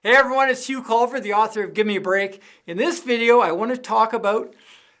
Hey everyone, it's Hugh Culver, the author of Give Me a Break. In this video, I want to talk about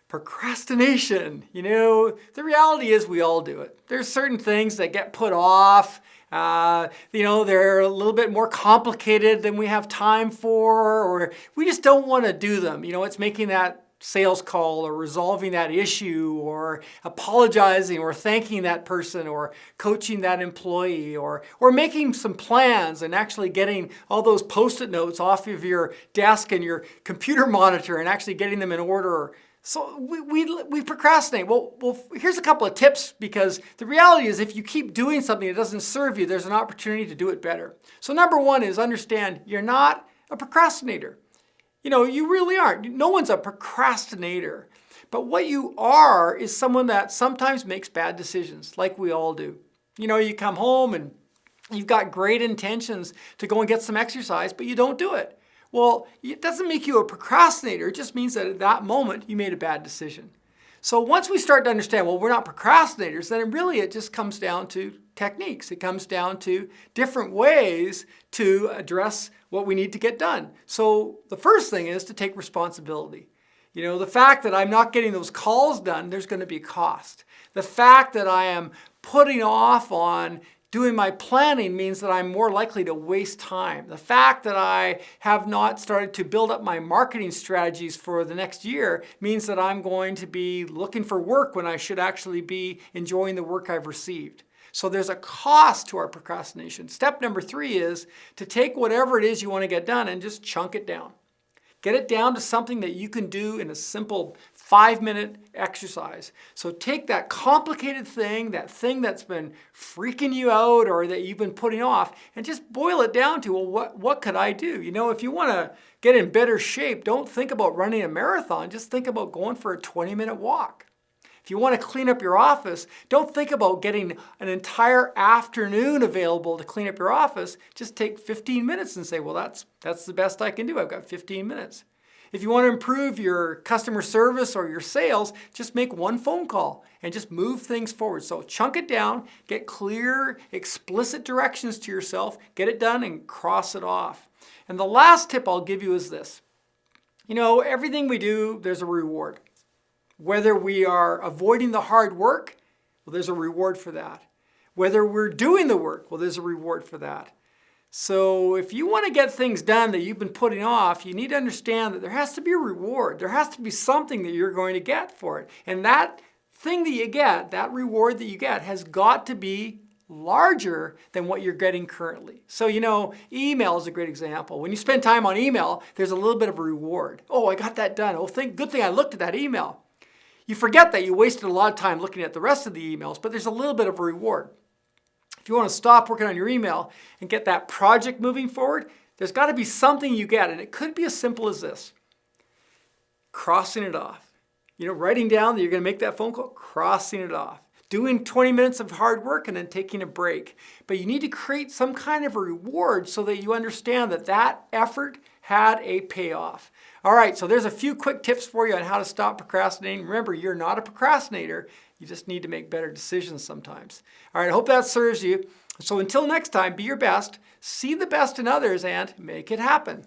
procrastination. The reality is we all do it. There's certain things that get put off. They're a little bit more complicated than we have time for, or we just don't want to do them. It's making that sales call or resolving that issue or apologizing or thanking that person or coaching that employee or making some plans and actually getting all those post-it notes off of your desk and your computer monitor and actually getting them in order. So we procrastinate. Well, here's a couple of tips, because the reality is if you keep doing something that doesn't serve you, there's an opportunity to do it better. So number one is understand you're not a procrastinator. You really aren't. No one's a procrastinator. But what you are is someone that sometimes makes bad decisions, like we all do. You come home and you've got great intentions to go and get some exercise, but you don't do it. Well, it doesn't make you a procrastinator. It just means that at that moment you made a bad decision. So once we start to understand, well, we're not procrastinators, then it just comes down to techniques. It comes down to different ways to address what we need to get done. So the first thing is to take responsibility. The fact that I'm not getting those calls done, there's going to be a cost. The fact that I am putting off on doing my planning means that I'm more likely to waste time. The fact that I have not started to build up my marketing strategies for the next year means that I'm going to be looking for work when I should actually be enjoying the work I've received. So there's a cost to our procrastination. Step number 3 is to take whatever it is you want to get done and just chunk it down. Get it down to something that you can do in a simple 5-minute exercise. So take that complicated thing, that thing that's been freaking you out or that you've been putting off, and just boil it down to, well, what could I do? If you want to get in better shape, don't think about running a marathon. Just think about going for a 20-minute walk. If you want to clean up your office, don't think about getting an entire afternoon available to clean up your office. Just take 15 minutes and say, well, that's the best I can do. I've got 15 minutes. If you want to improve your customer service or your sales, just make one phone call and just move things forward. So chunk it down, get clear, explicit directions to yourself, get it done and cross it off. And the last tip I'll give you is this. Everything we do, there's a reward. Whether we are avoiding the hard work, well, there's a reward for that. Whether we're doing the work, well, there's a reward for that. So if you want to get things done that you've been putting off, you need to understand that there has to be a reward. There has to be something that you're going to get for it. And that thing that you get, that reward that you get, has got to be larger than what you're getting currently. So, email is a great example. When you spend time on email, there's a little bit of a reward. Oh, I got that done. Oh, good thing I looked at that email. You forget that you wasted a lot of time looking at the rest of the emails, but there's a little bit of a reward. If you want to stop working on your email and get that project moving forward, there's got to be something you get, and it could be as simple as this. Crossing it off. Writing down that you're going to make that phone call, crossing it off. Doing 20 minutes of hard work and then taking a break. But you need to create some kind of a reward so that you understand that effort had a payoff. All right, so there's a few quick tips for you on how to stop procrastinating. Remember, you're not a procrastinator. You just need to make better decisions sometimes. All right, I hope that serves you. So until next time, be your best, see the best in others, and make it happen.